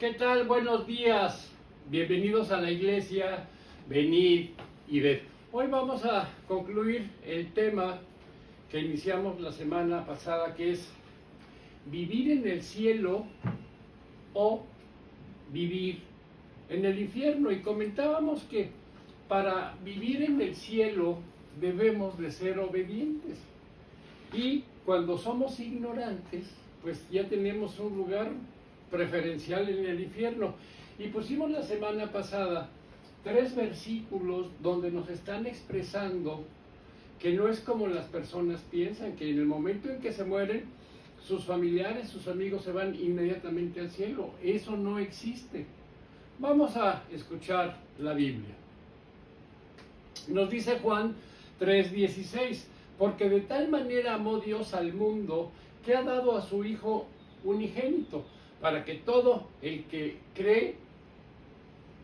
¿Qué tal? Buenos días. Bienvenidos a la iglesia. Venid y ved. Hoy vamos a concluir el tema que iniciamos la semana pasada, que es vivir en el cielo o vivir en el infierno. Y comentábamos que para vivir en el cielo debemos de ser obedientes. Y cuando somos ignorantes, pues ya tenemos un lugar preferencial en el infierno. Y pusimos la semana pasada 3 versículos donde nos están expresando que no es como las personas piensan, que en el momento en que se mueren, sus familiares, sus amigos se van inmediatamente al cielo. Eso no existe. Vamos a escuchar la Biblia. Nos dice Juan 3:16, porque de tal manera amó Dios al mundo que ha dado a su Hijo unigénito, para que todo el que cree,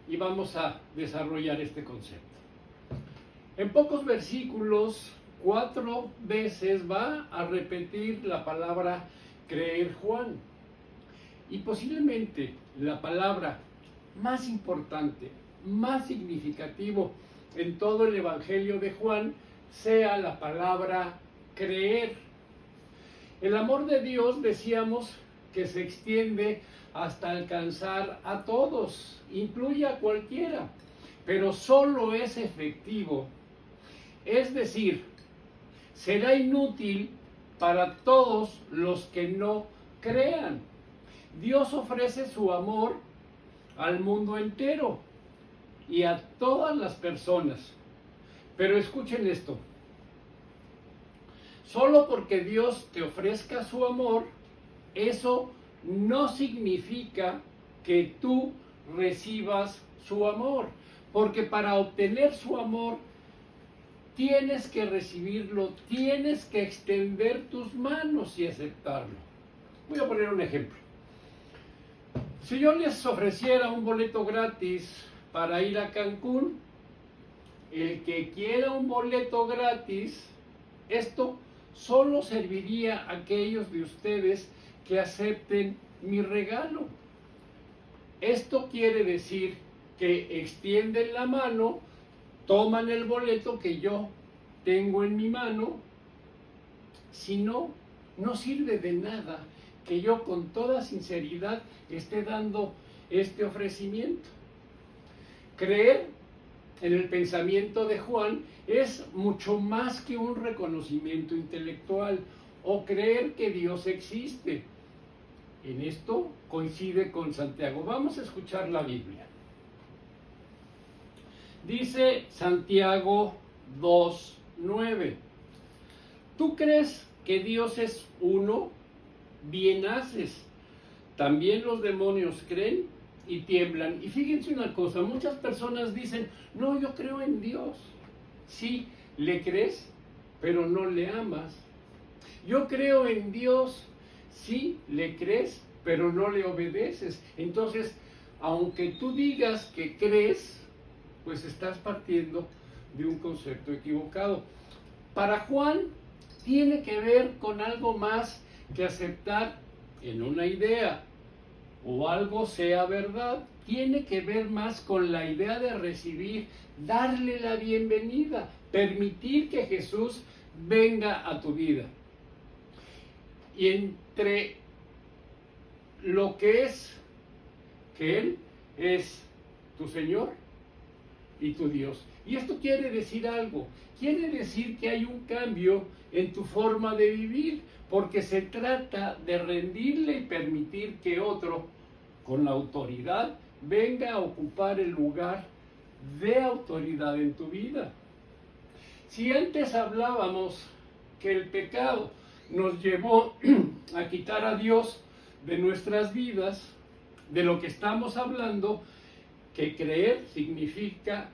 y vamos a desarrollar este concepto. En pocos versículos, 4 veces va a repetir la palabra creer Juan. Y posiblemente la palabra más importante, más significativo en todo el Evangelio de Juan sea la palabra creer. El amor de Dios, decíamos, que se extiende hasta alcanzar a todos, incluye a cualquiera, pero solo es efectivo. Es decir, será inútil para todos los que no crean. Dios ofrece su amor al mundo entero y a todas las personas. Pero escuchen esto, solo porque Dios te ofrezca su amor, eso no significa que tú recibas su amor, porque para obtener su amor tienes que recibirlo, tienes que extender tus manos y aceptarlo. Voy a poner un ejemplo. Si yo les ofreciera un boleto gratis para ir a Cancún, el que quiera un boleto gratis, esto solo serviría a aquellos de ustedes que acepten mi regalo. Esto quiere decir que extienden la mano, toman el boleto que yo tengo en mi mano. Si no, no sirve de nada que yo con toda sinceridad esté dando este ofrecimiento. Creer en el pensamiento de Juan es mucho más que un reconocimiento intelectual o creer que Dios existe. En esto coincide con Santiago. Vamos a escuchar la Biblia. Dice Santiago 2:9. ¿Tú crees que Dios es uno? Bien haces. También los demonios creen y tiemblan. Y fíjense una cosa, muchas personas dicen, no, yo creo en Dios. Sí, le crees, pero no le amas. Yo creo en Dios. Sí, le crees, pero no le obedeces. Entonces, aunque tú digas que crees, pues estás partiendo de un concepto equivocado. Para Juan, tiene que ver con algo más que aceptar en una idea o algo sea verdad. Tiene que ver más con la idea de recibir, darle la bienvenida, permitir que Jesús venga a tu vida. Y entre lo que es que Él es tu Señor y tu Dios. Y esto quiere decir algo, quiere decir que hay un cambio en tu forma de vivir, porque se trata de rendirle y permitir que otro, con la autoridad, venga a ocupar el lugar de autoridad en tu vida. Si antes hablábamos que el pecado nos llevó a quitar a Dios de nuestras vidas, de lo que estamos hablando, que creer significa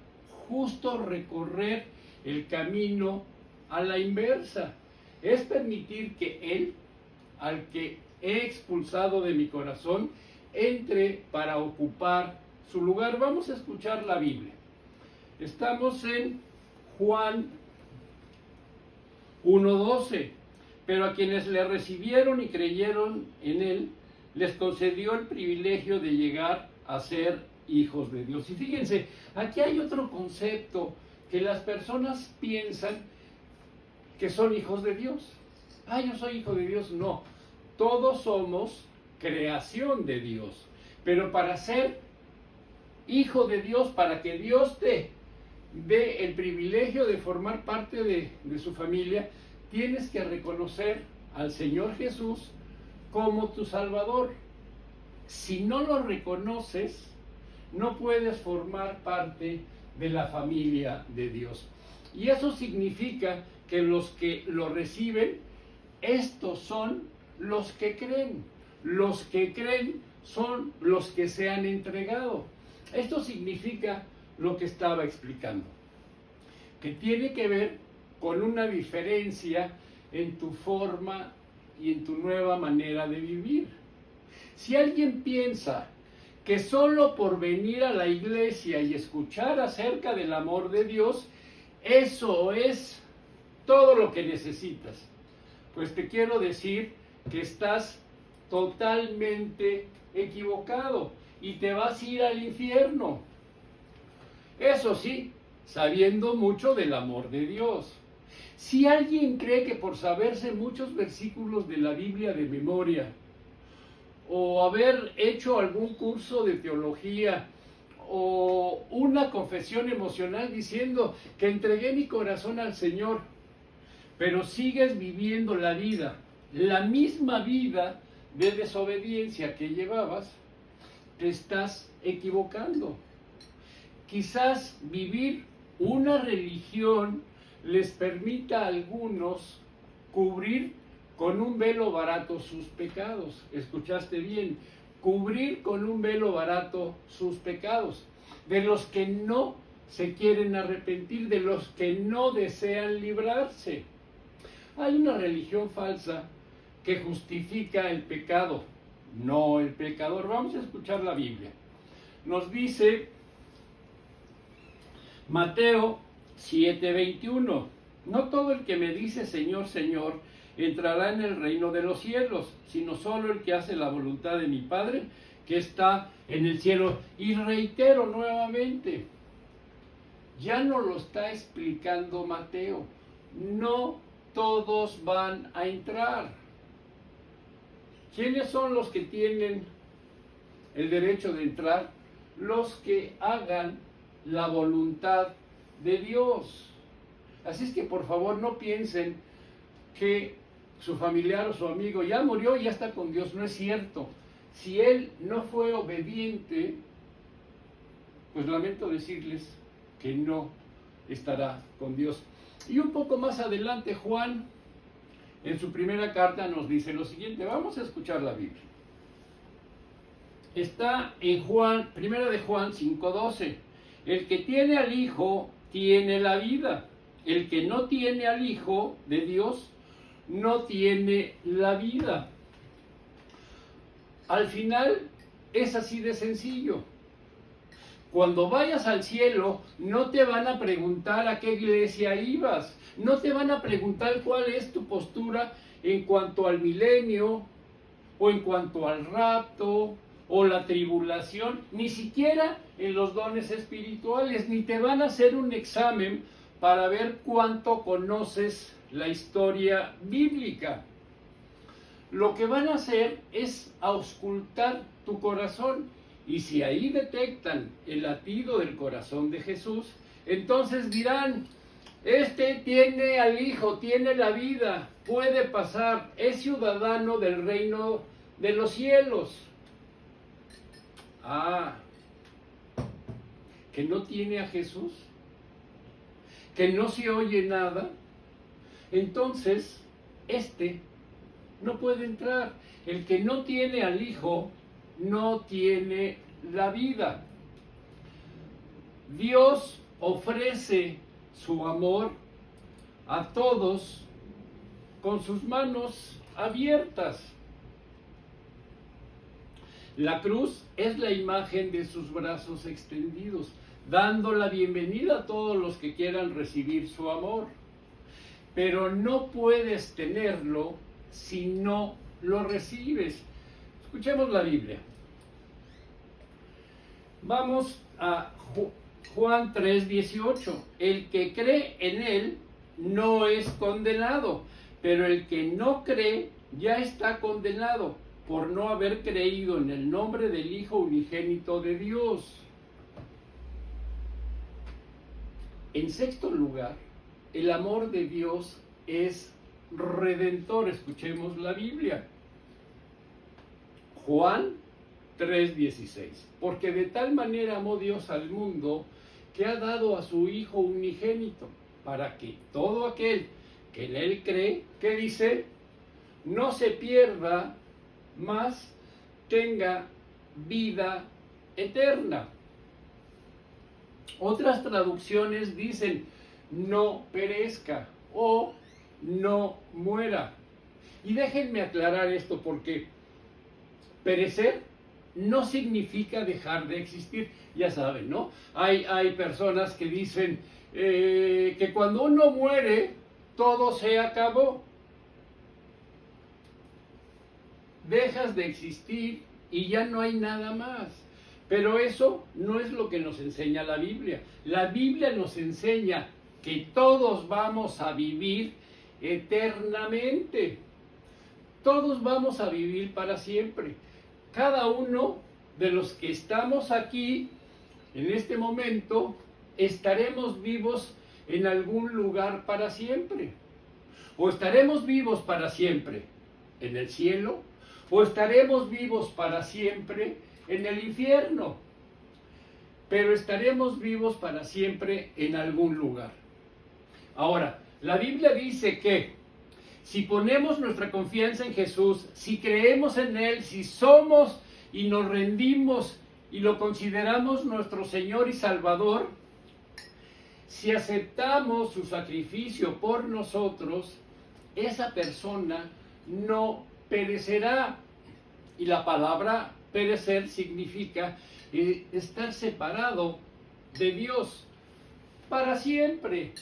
justo recorrer el camino a la inversa. Es permitir que Él, al que he expulsado de mi corazón, entre para ocupar su lugar. Vamos a escuchar la Biblia. Estamos en Juan 1:12. Pero a quienes le recibieron y creyeron en Él, les concedió el privilegio de llegar a ser hijos de Dios. Y fíjense, aquí hay otro concepto que las personas piensan que son hijos de Dios. Ah, yo soy hijo de Dios. No, todos somos creación de Dios. Pero para ser hijo de Dios, para que Dios te dé el privilegio de formar parte de su familia, tienes que reconocer al Señor Jesús como tu Salvador. Si no lo reconoces, no puedes formar parte de la familia de Dios. Y eso significa que los que lo reciben, estos son los que creen. Los que creen son los que se han entregado. Esto significa lo que estaba explicando, que tiene que ver con una diferencia en tu forma y en tu nueva manera de vivir. Si alguien piensa que solo por venir a la iglesia y escuchar acerca del amor de Dios, eso es todo lo que necesitas, pues te quiero decir que estás totalmente equivocado y te vas a ir al infierno. Eso sí, sabiendo mucho del amor de Dios. Si alguien cree que por saberse muchos versículos de la Biblia de memoria, o haber hecho algún curso de teología, o una confesión emocional diciendo que entregué mi corazón al Señor, pero sigues viviendo la vida, la misma vida de desobediencia que llevabas, te estás equivocando. Quizás vivir una religión les permita a algunos cubrir con un velo barato sus pecados. ¿Escuchaste bien? Cubrir con un velo barato sus pecados. De los que no se quieren arrepentir, de los que no desean librarse. Hay una religión falsa que justifica el pecado, no el pecador. Vamos a escuchar la Biblia. Nos dice Mateo 7:21, no todo el que me dice Señor, Señor, entrará en el reino de los cielos, sino solo el que hace la voluntad de mi Padre que está en el cielo. Y reitero nuevamente, ya no lo está explicando Mateo, no todos van a entrar. ¿Quiénes son los que tienen el derecho de entrar? Los que hagan la voluntad de Dios. Así es que por favor no piensen que su familiar o su amigo ya murió y ya está con Dios. No es cierto. Si él no fue obediente, pues lamento decirles que no estará con Dios. Y un poco más adelante Juan, en su primera carta, nos dice lo siguiente. Vamos a escuchar la Biblia. Está en Juan, primera de Juan 5:12. El que tiene al Hijo tiene la vida. El que no tiene al Hijo de Dios no tiene la vida. Al final es así de sencillo. Cuando vayas al cielo, no te van a preguntar a qué iglesia ibas, no te van a preguntar cuál es tu postura en cuanto al milenio, o en cuanto al rapto, o la tribulación, ni siquiera en los dones espirituales, ni te van a hacer un examen para ver cuánto conoces la historia bíblica. Lo que van a hacer es auscultar tu corazón. Y si ahí detectan el latido del corazón de Jesús, entonces dirán, este tiene al Hijo, tiene la vida, puede pasar, es ciudadano del reino de los cielos. Ah, que no tiene a Jesús, que no se oye nada, entonces este no puede entrar. El que no tiene al Hijo no tiene la vida. Dios ofrece su amor a todos con sus manos abiertas. La cruz es la imagen de sus brazos extendidos, dando la bienvenida a todos los que quieran recibir su amor. Pero no puedes tenerlo si no lo recibes. Escuchemos la Biblia. Vamos a Juan 3:18. El que cree en él no es condenado, pero el que no cree ya está condenado por no haber creído en el nombre del Hijo unigénito de Dios. En sexto lugar, el amor de Dios es redentor. Escuchemos la Biblia. Juan 3:16. Porque de tal manera amó Dios al mundo que ha dado a su Hijo unigénito, para que todo aquel que en él cree, ¿qué dice? No se pierda, mas tenga vida eterna. Otras traducciones dicen no perezca o no muera. Y déjenme aclarar esto, porque perecer no significa dejar de existir. Ya saben, ¿no? Hay personas que dicen que cuando uno muere, todo se acabó. Dejas de existir y ya no hay nada más. Pero eso no es lo que nos enseña la Biblia. La Biblia nos enseña que todos vamos a vivir eternamente. Todos vamos a vivir para siempre. Cada uno de los que estamos aquí en este momento estaremos vivos en algún lugar para siempre. O estaremos vivos para siempre en el cielo, o estaremos vivos para siempre en el infierno. Pero estaremos vivos para siempre en algún lugar. Ahora, la Biblia dice que si ponemos nuestra confianza en Jesús, si creemos en Él, si somos y nos rendimos y lo consideramos nuestro Señor y Salvador, si aceptamos su sacrificio por nosotros, esa persona no perecerá. Y la palabra perecer significa estar separado de Dios para siempre.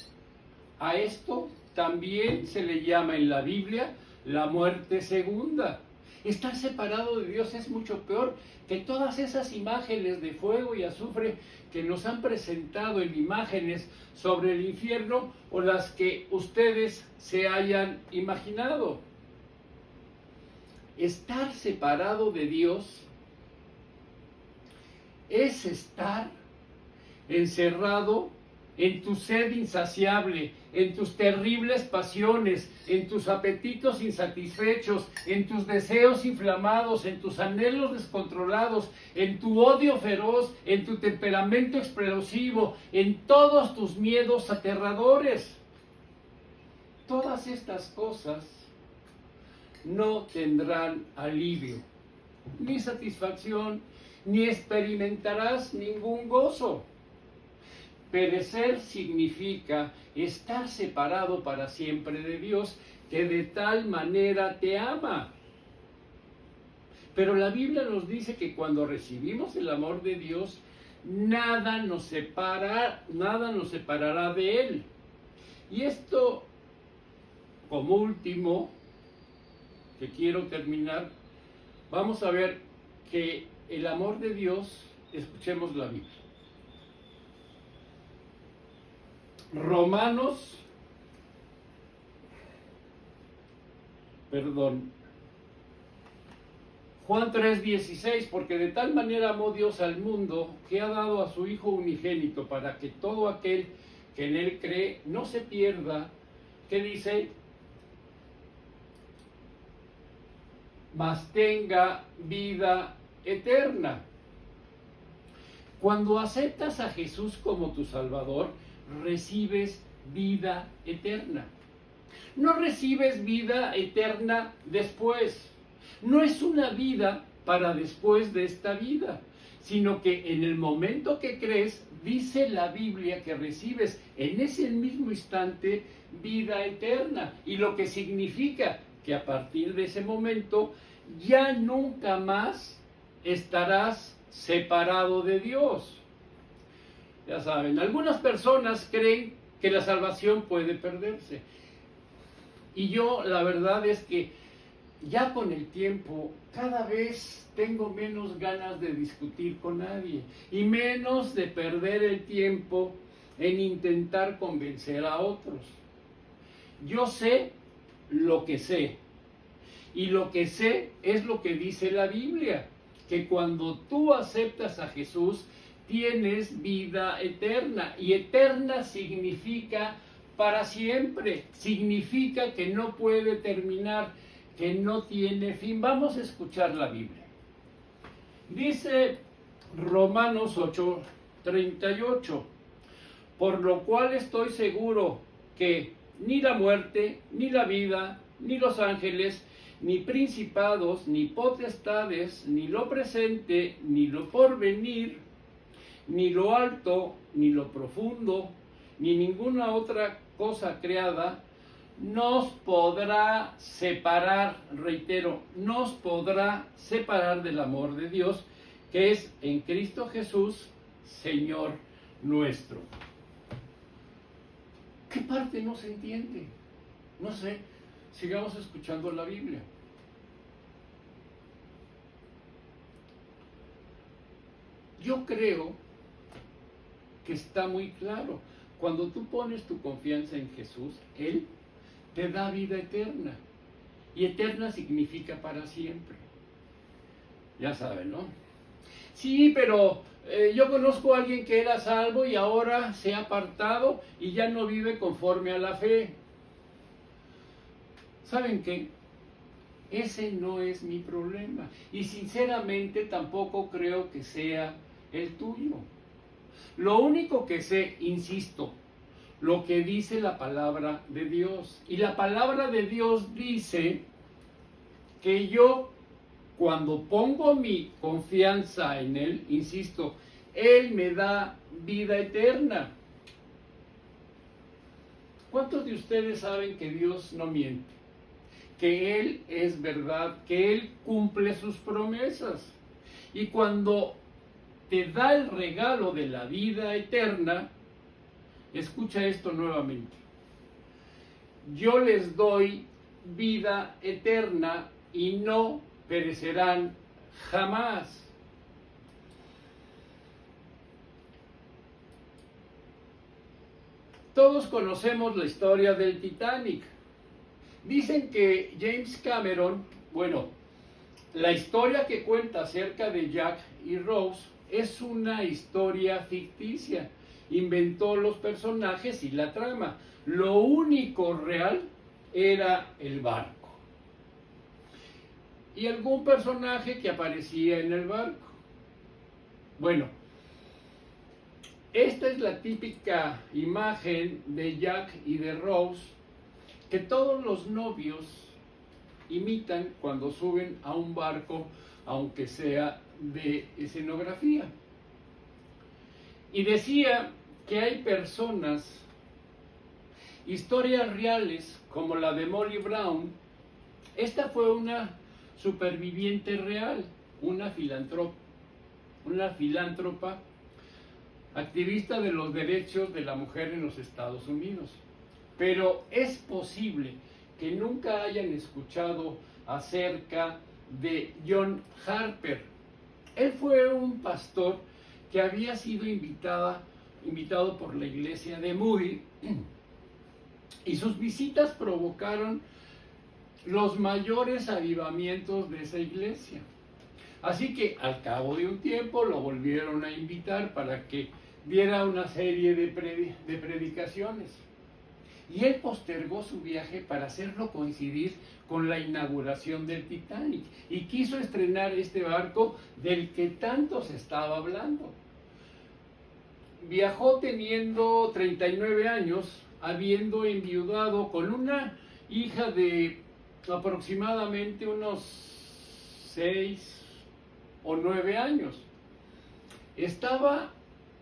A esto también se le llama en la Biblia la muerte segunda. Estar separado de Dios es mucho peor que todas esas imágenes de fuego y azufre que nos han presentado en imágenes sobre el infierno o las que ustedes se hayan imaginado. Estar separado de Dios es estar encerrado en tu sed insaciable, en tus terribles pasiones, en tus apetitos insatisfechos, en tus deseos inflamados, en tus anhelos descontrolados, en tu odio feroz, en tu temperamento explosivo, en todos tus miedos aterradores. Todas estas cosas no tendrán alivio, ni satisfacción, ni experimentarás ningún gozo. Perecer significa estar separado para siempre de Dios, que de tal manera te ama. Pero la Biblia nos dice que cuando recibimos el amor de Dios, nada nos separará de Él. Y esto, como último, que quiero terminar, vamos a ver que el amor de Dios, escuchemos la Biblia. Juan 3:16, porque de tal manera amó Dios al mundo que ha dado a su Hijo unigénito para que todo aquel que en Él cree no se pierda. ¿Qué dice? Mas tenga vida eterna. Cuando aceptas a Jesús como tu Salvador, recibes vida eterna. No recibes vida eterna después. No es una vida para después de esta vida, sino que en el momento que crees, dice la Biblia que recibes en ese mismo instante vida eterna. Y lo que significa que a partir de ese momento ya nunca más estarás separado de Dios. Ya saben, algunas personas creen que la salvación puede perderse. Y yo la verdad es que ya con el tiempo, cada vez tengo menos ganas de discutir con nadie y menos de perder el tiempo en intentar convencer a otros. Yo sé lo que sé, y lo que sé es lo que dice la Biblia, que cuando tú aceptas a Jesús, tienes vida eterna, y eterna significa para siempre, significa que no puede terminar, que no tiene fin. Vamos a escuchar la Biblia. Dice Romanos 8:38, por lo cual estoy seguro que ni la muerte, ni la vida, ni los ángeles, ni principados, ni potestades, ni lo presente, ni lo porvenir, ni lo alto, ni lo profundo, ni ninguna otra cosa creada, nos podrá separar, reitero, nos podrá separar del amor de Dios, que es en Cristo Jesús, Señor nuestro. ¿Qué parte no se entiende? No sé, sigamos escuchando la Biblia. Yo creo que está muy claro. Cuando tú pones tu confianza en Jesús, Él te da vida eterna. Y eterna significa para siempre. Ya saben, ¿no? Sí, pero yo conozco a alguien que era salvo y ahora se ha apartado y ya no vive conforme a la fe. ¿Saben qué? Ese no es mi problema. Y sinceramente tampoco creo que sea el tuyo. Lo único que sé, insisto, lo que dice la palabra de Dios. Y la palabra de Dios dice que yo, cuando pongo mi confianza en Él, insisto, Él me da vida eterna. ¿Cuántos de ustedes saben que Dios no miente? Que Él es verdad, que Él cumple sus promesas. Y cuando te da el regalo de la vida eterna, escucha esto nuevamente. Yo les doy vida eterna y no perecerán jamás. Todos conocemos la historia del Titanic. Dicen que James Cameron, bueno, la historia que cuenta acerca de Jack y Rose es una historia ficticia. Inventó los personajes y la trama. Lo único real era el barco. Y algún personaje que aparecía en el barco. Bueno, esta es la típica imagen de Jack y de Rose que todos los novios imitan cuando suben a un barco, aunque sea de escenografía. Y decía que hay personas, historias reales, como la de Molly Brown. Esta fue una superviviente real, una filántropa, activista de los derechos de la mujer en los Estados Unidos. Pero es posible que nunca hayan escuchado acerca de John Harper. Él fue un pastor que había sido invitado por la iglesia de Moody, y sus visitas provocaron los mayores avivamientos de esa iglesia. Así que al cabo de un tiempo lo volvieron a invitar para que diera una serie de predicaciones. Y él postergó su viaje para hacerlo coincidir con la inauguración del Titanic y quiso estrenar este barco del que tanto se estaba hablando. Viajó teniendo 39 años, habiendo enviudado con una hija de aproximadamente unos 6 o 9 años. Estaba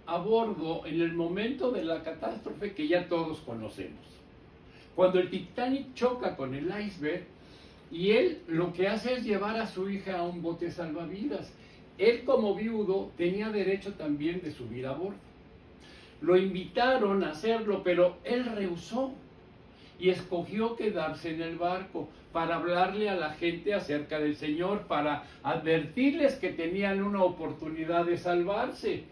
a bordo en el momento de la catástrofe que ya todos conocemos. Cuando el Titanic choca con el iceberg, y él lo que hace es llevar a su hija a un bote salvavidas. Él, como viudo, tenía derecho también de subir a bordo. Lo invitaron a hacerlo, pero él rehusó. y escogió quedarse en el barco para hablarle a la gente acerca del Señor, para advertirles que tenían una oportunidad de salvarse,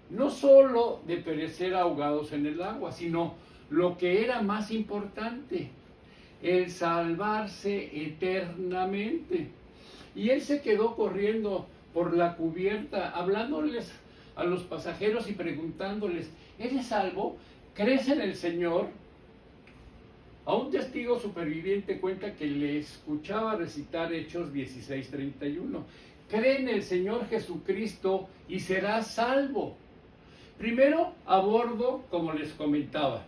no solo de perecer ahogados en el agua, sino lo que era más importante, el salvarse eternamente. Y él se quedó corriendo por la cubierta, hablándoles a los pasajeros y preguntándoles: ¿eres salvo? ¿Crees en el Señor? A un testigo superviviente cuenta que le escuchaba recitar Hechos 16:31. Cree en el Señor Jesucristo y serás salvo. Primero a bordo, como les comentaba,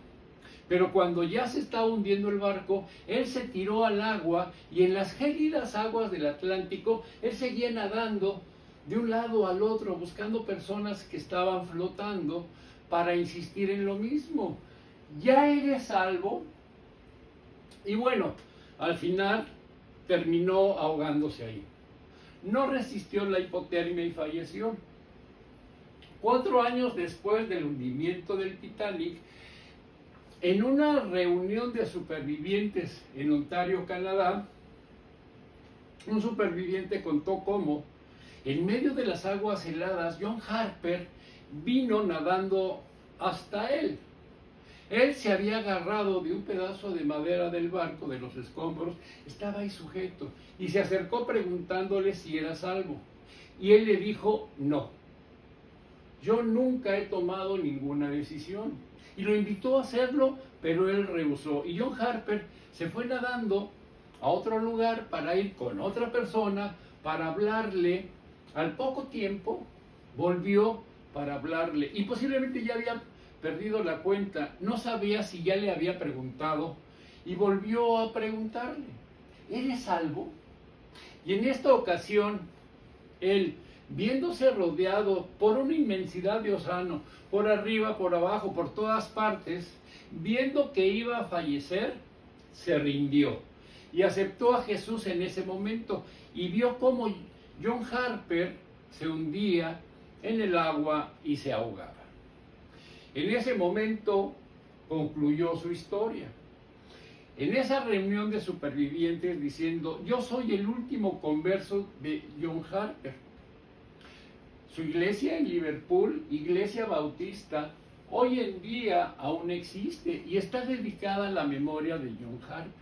pero cuando ya se estaba hundiendo el barco, él se tiró al agua y en las gélidas aguas del Atlántico, él seguía nadando de un lado al otro, buscando personas que estaban flotando para insistir en lo mismo. ¿Ya eres salvo? Y bueno, al final terminó ahogándose ahí. No resistió la hipotermia y falleció. 4 años después del hundimiento del Titanic, en una reunión de supervivientes en Ontario, Canadá, un superviviente contó cómo, en medio de las aguas heladas, John Harper vino nadando hasta él. Él se había agarrado de un pedazo de madera del barco, de los escombros, estaba ahí sujeto, y se acercó preguntándole si era salvo. Y él le dijo: no, yo nunca he tomado ninguna decisión. Y lo invitó a hacerlo, pero él rehusó. Y John Harper se fue nadando a otro lugar para ir con otra persona, para hablarle. Al poco tiempo volvió para hablarle, y posiblemente ya había perdido la cuenta, no sabía si ya le había preguntado, y volvió a preguntarle: ¿eres salvo? Y en esta ocasión, él, viéndose rodeado por una inmensidad de océano, por arriba, por abajo, por todas partes, viendo que iba a fallecer, se rindió y aceptó a Jesús en ese momento, y vio cómo John Harper se hundía en el agua y se ahogaba. En ese momento concluyó su historia. En esa reunión de supervivientes, diciendo: yo soy el último converso de John Harper. Su iglesia en Liverpool, Iglesia Bautista, hoy en día aún existe y está dedicada a la memoria de John Harper.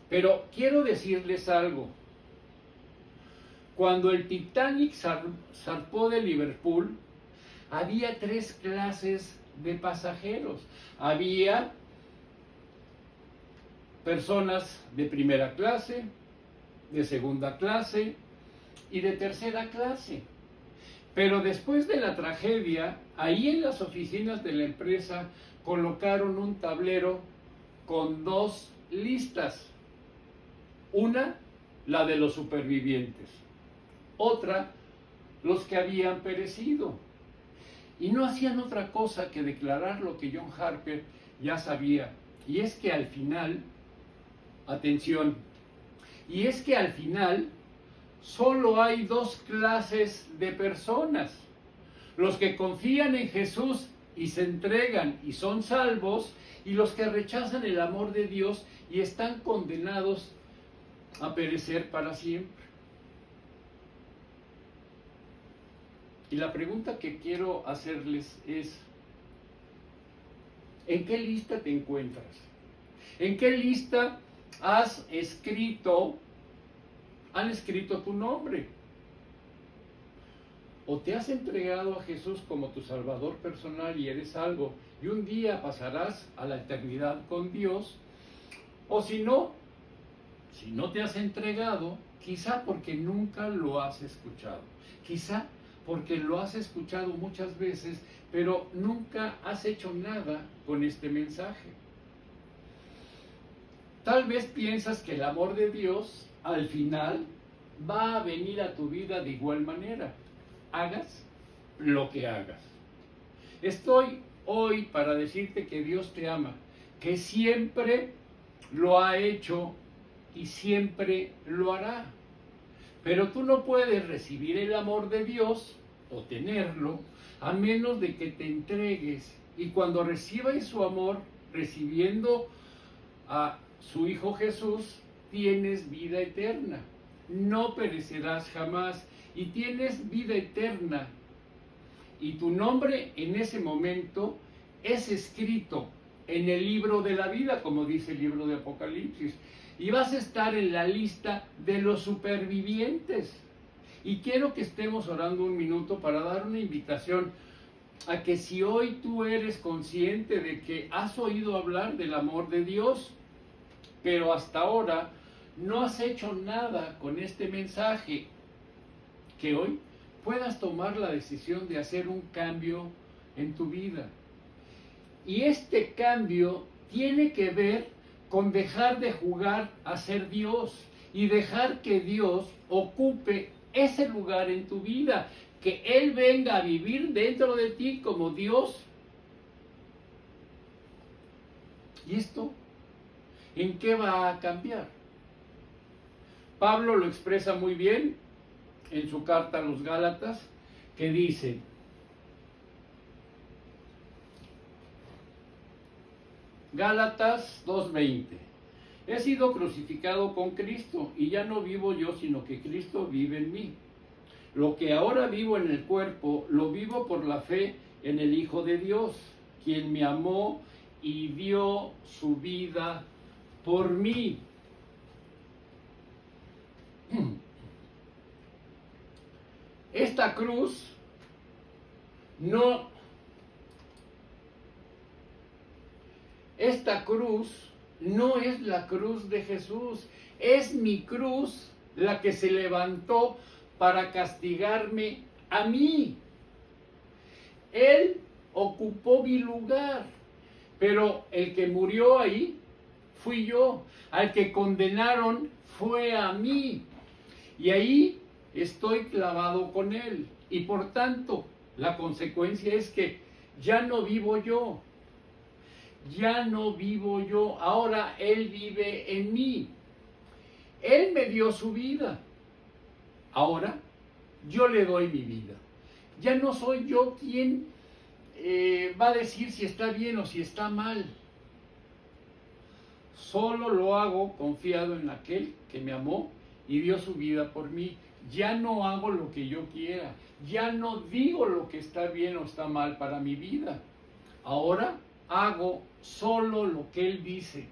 Pero quiero decirles algo. Cuando el Titanic zarpó de Liverpool, había 3 clases de pasajeros. Había personas de primera clase, de segunda clase y de tercera clase. Pero después de la tragedia, ahí en las oficinas de la empresa colocaron un tablero con 2 listas. Una, la de los supervivientes. Otra, los que habían perecido. Y no hacían otra cosa que declarar lo que John Harper ya sabía. Y es que al final, atención, y es que al final solo hay 2 clases de personas: los que confían en Jesús y se entregan y son salvos, y los que rechazan el amor de Dios y están condenados a perecer para siempre. Y la pregunta que quiero hacerles es: ¿en qué lista te encuentras? ¿En qué lista han escrito tu nombre? ¿O te has entregado a Jesús como tu Salvador personal y eres salvo, y un día pasarás a la eternidad con Dios? O si no te has entregado, quizá porque nunca lo has escuchado, quizá porque lo has escuchado muchas veces, pero nunca has hecho nada con este mensaje. Tal vez piensas que el amor de Dios al final va a venir a tu vida de igual manera, hagas lo que hagas. Estoy hoy para decirte que Dios te ama, que siempre lo ha hecho y siempre lo hará. Pero tú no puedes recibir el amor de Dios o tenerlo a menos de que te entregues. Y cuando recibas su amor, recibiendo a su Hijo Jesús, tienes vida eterna. No perecerás jamás y tienes vida eterna. Y tu nombre en ese momento es escrito en el libro de la vida, como dice el libro de Apocalipsis. Y vas a estar en la lista de los supervivientes. Y quiero que estemos orando un minuto para dar una invitación a que si hoy tú eres consciente de que has oído hablar del amor de Dios, pero hasta ahora no has hecho nada con este mensaje, que hoy puedas tomar la decisión de hacer un cambio en tu vida. Y este cambio tiene que ver con dejar de jugar a ser Dios y dejar que Dios ocupe ese lugar en tu vida, que Él venga a vivir dentro de ti como Dios. ¿Y esto en qué va a cambiar? Pablo lo expresa muy bien en su carta a los Gálatas, que dice: Gálatas 2:20, he sido crucificado con Cristo y ya no vivo yo, sino que Cristo vive en mí. Lo que ahora vivo en el cuerpo, lo vivo por la fe en el Hijo de Dios, quien me amó y dio su vida por mí. Esta cruz no es la cruz de Jesús, es mi cruz la que se levantó para castigarme a mí. Él ocupó mi lugar, pero el que murió ahí fui yo, al que condenaron fue a mí, y ahí estoy clavado con Él, y por tanto la consecuencia es que ya no vivo yo, ahora Él vive en mí. Él me dio su vida, ahora yo le doy mi vida. Ya no soy yo quien va a decir si está bien o si está mal. Solo lo hago confiado en aquel que me amó y dio su vida por mí. Ya no hago lo que yo quiera, ya no digo lo que está bien o está mal para mi vida. Ahora hago solo lo que Él dice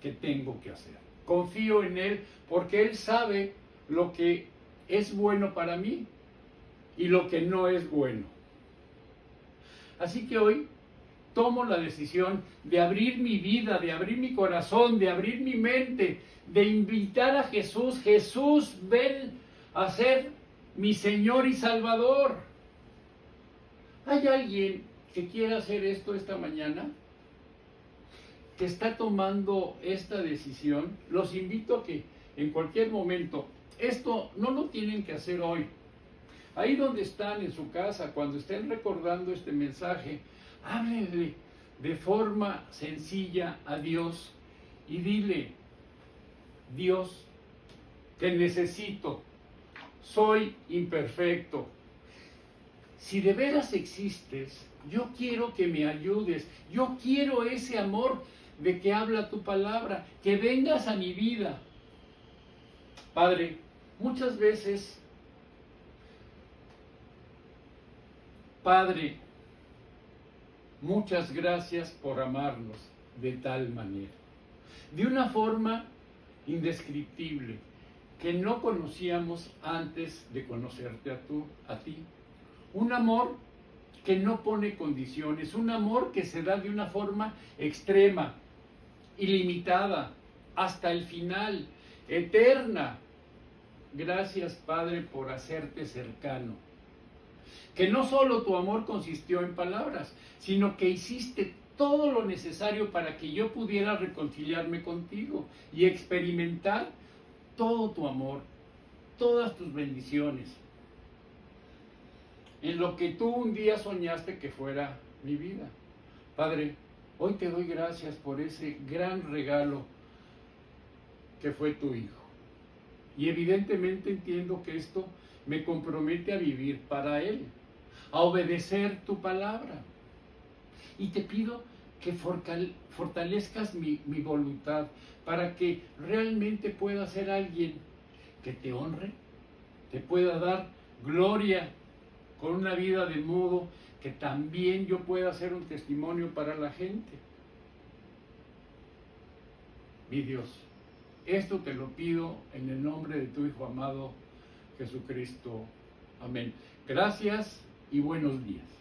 que tengo que hacer. Confío en Él porque Él sabe lo que es bueno para mí y lo que no es bueno. Así que hoy tomo la decisión de abrir mi vida, de abrir mi corazón, de abrir mi mente, de invitar a Jesús. Jesús, ven a ser mi Señor y Salvador. ¿Hay alguien que quiera hacer esto esta mañana? ¿Que está tomando esta decisión? Los invito a que en cualquier momento, esto no lo tienen que hacer hoy. Ahí donde están en su casa, cuando estén recordando este mensaje, háblenle de forma sencilla a Dios y dile: Dios, te necesito, soy imperfecto. Si de veras existes, yo quiero que me ayudes, yo quiero ese amor de que habla tu palabra, que vengas a mi vida. Padre, muchas veces, Padre, muchas gracias por amarnos de tal manera, de una forma indescriptible, que no conocíamos antes de conocerte a ti. Un amor que no pone condiciones, un amor que se da de una forma extrema, ilimitada, hasta el final, eterna. Gracias, Padre, por hacerte cercano. Que no solo tu amor consistió en palabras, sino que hiciste todo lo necesario para que yo pudiera reconciliarme contigo y experimentar todo tu amor, todas tus bendiciones, en lo que tú un día soñaste que fuera mi vida. Padre, hoy te doy gracias por ese gran regalo que fue tu Hijo. Y evidentemente entiendo que esto me compromete a vivir para Él, a obedecer tu palabra. Y te pido que fortalezcas mi voluntad para que realmente pueda ser alguien que te honre, te pueda dar gloria con una vida de modo que también yo pueda ser un testimonio para la gente. Mi Dios, esto te lo pido en el nombre de tu Hijo amado Jesucristo. Amén. Gracias y buenos días.